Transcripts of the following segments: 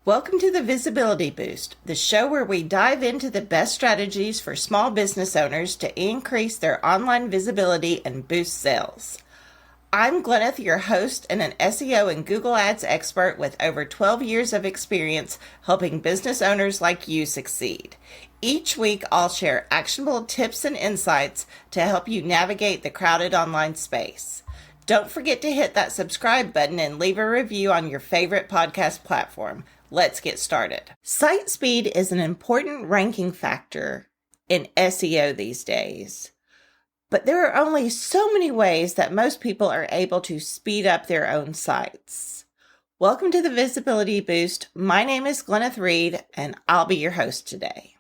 Welcome to the Visibility Boost, the show where we dive into the best strategies for small business owners to increase their online visibility and boost sales. I'm Glenneth, your host and an SEO and Google Ads expert with over 12 years of experience helping business owners like you succeed. Each week, I'll share actionable tips and insights to help you navigate the crowded online space. Don't forget to hit that subscribe button and leave a review on your favorite podcast platform. Let's get started. Site speed is an important ranking factor in SEO these days, but there are only so many ways that most people are able to speed up their own sites. Welcome to the Visibility Boost. My name is Glenneth Reed, and I'll be your host today.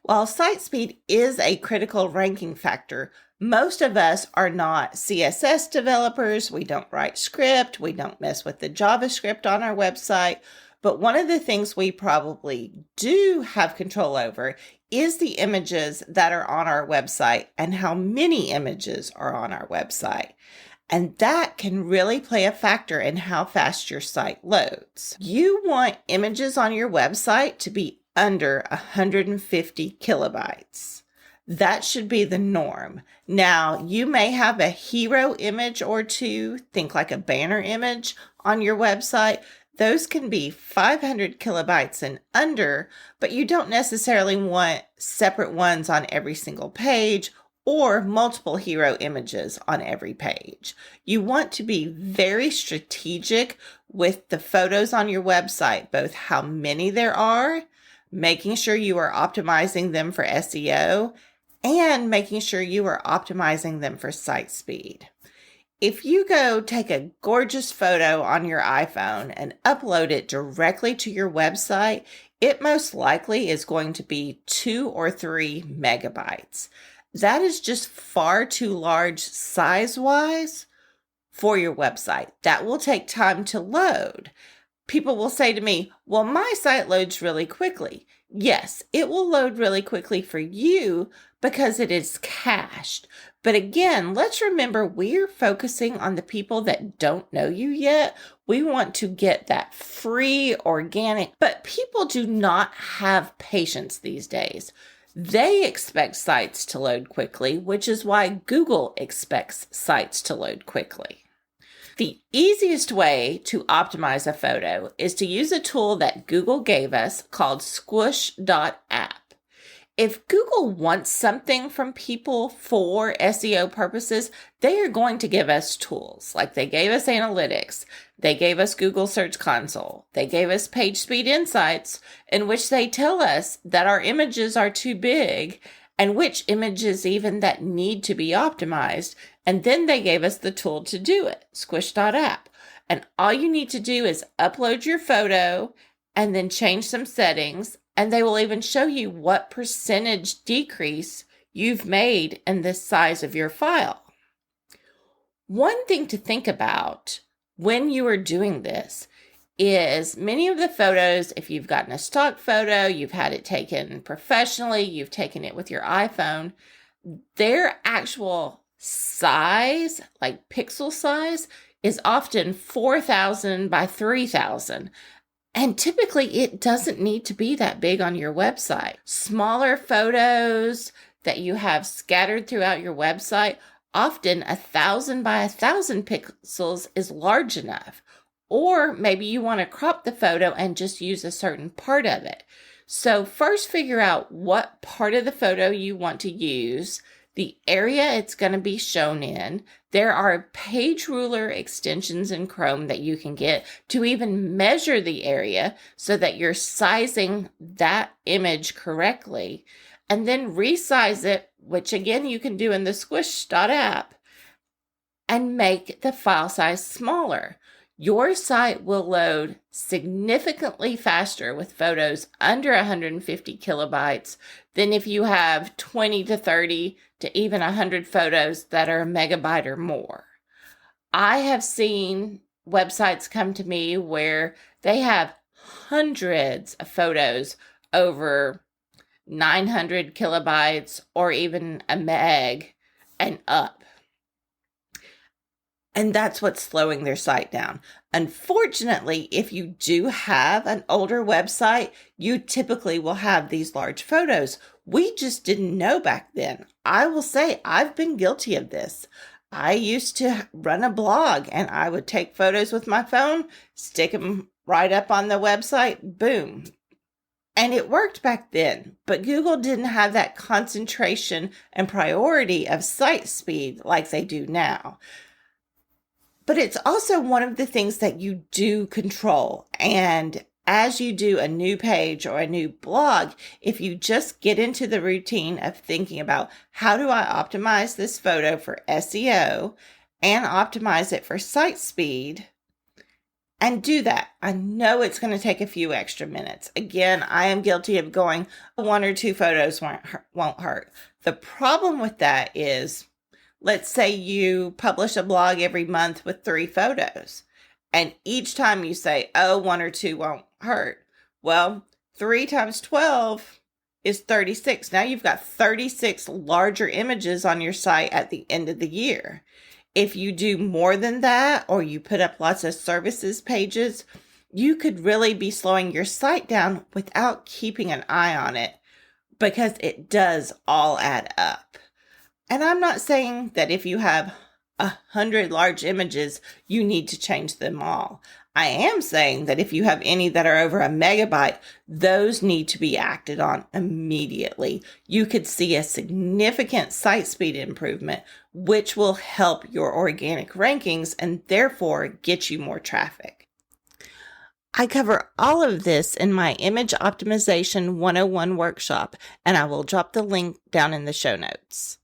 While site speed is a critical ranking factor, most of us are not CSS developers. We don't write script. We don't mess with the JavaScript on our website. But one of the things we probably do have control over is the images that are on our website and how many images are on our website. And that can really play a factor in how fast your site loads. You want images on your website to be under 150 kilobytes. That should be the norm. Now, you may have a hero image or two, think like a banner image on your website. Those can be 500 kilobytes and under, but you don't necessarily want separate ones on every single page or multiple hero images on every page. You want to be very strategic with the photos on your website, both how many there are, making sure you are optimizing them for SEO, and making sure you are optimizing them for site speed. If you go take a gorgeous photo on your iPhone and upload it directly to your website, it most likely is going to be 2 or 3 megabytes. That is just far too large size-wise for your website. That will take time to load. People will say to me, well, my site loads really quickly. Yes, it will load really quickly for you because it is cached. But again, let's remember we're focusing on the people that don't know you yet. We want to get that free, organic, but people do not have patience these days. They expect sites to load quickly, which is why Google expects sites to load quickly. The easiest way to optimize a photo is to use a tool that Google gave us called Squish.app. If Google wants something from people for SEO purposes, they are going to give us tools. Like they gave us analytics, they gave us Google Search Console, they gave us Page Speed Insights, in which they tell us that our images are too big and which images even that need to be optimized. And then they gave us the tool to do it, Squish.app. And all you need to do is upload your photo and then change some settings. And they will even show you what percentage decrease you've made in the size of your file. One thing to think about when you are doing this is many of the photos, if you've gotten a stock photo, you've had it taken professionally, you've taken it with your iPhone, their actual size, like pixel size, is often 4,000 by 3,000. And typically it doesn't need to be that big on your website. Smaller photos that you have scattered throughout your website, often 1,000 by 1,000 pixels is large enough. Or maybe you want to crop the photo and just use a certain part of it. So first figure out what part of the photo you want to use, the area it's going to be shown in. There are page ruler extensions in Chrome that you can get to even measure the area so that you're sizing that image correctly, and then resize it, which again you can do in the Squish.app, and make the file size smaller. Your site will load significantly faster with photos under 150 kilobytes than if you have 20 to 30 to even 100 photos that are a megabyte or more. I have seen websites come to me where they have hundreds of photos over 900 kilobytes or even a meg and up. And that's what's slowing their site down. Unfortunately, if you do have an older website, you typically will have these large photos. We just didn't know back then. I will say I've been guilty of this. I used to run a blog and I would take photos with my phone, stick them right up on the website, boom. And it worked back then, but Google didn't have that concentration and priority of site speed like they do now. But it's also one of the things that you do control. And as you do a new page or a new blog, if you just get into the routine of thinking about how do I optimize this photo for SEO and optimize it for site speed, and do that. I know it's going to take a few extra minutes. Again, I am guilty of going, one or two photos won't hurt. The problem with that is, let's say you publish a blog every month with 3 photos, and each time you say, oh, 1 or 2 won't hurt. Well, 3 times 12 is 36. Now you've got 36 larger images on your site at the end of the year. If you do more than that, or you put up lots of services pages, you could really be slowing your site down without keeping an eye on it, because it does all add up. And I'm not saying that if you have 100 large images, you need to change them all. I am saying that if you have any that are over 1 megabyte, those need to be acted on immediately. You could see a significant site speed improvement, which will help your organic rankings and therefore get you more traffic. I cover all of this in my Image Optimization 101 workshop, and I will drop the link down in the show notes.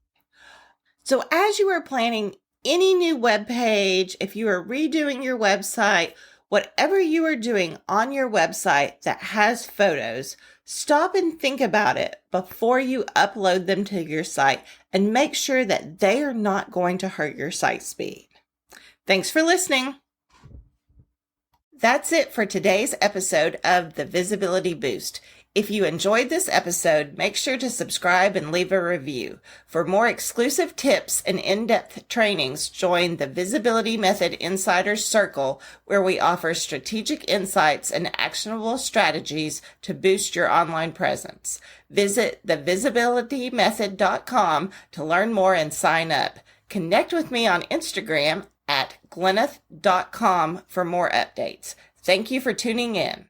So as you are planning any new web page, if you are redoing your website, whatever you are doing on your website that has photos, stop and think about it before you upload them to your site and make sure that they are not going to hurt your site speed. Thanks for listening. That's it for today's episode of the Visibility Boost. If you enjoyed this episode, make sure to subscribe and leave a review. For more exclusive tips and in-depth trainings, join the Visibility Method Insiders Circle, where we offer strategic insights and actionable strategies to boost your online presence. Visit thevisibilitymethod.com to learn more and sign up. Connect with me on Instagram at glenneth.com for more updates. Thank you for tuning in.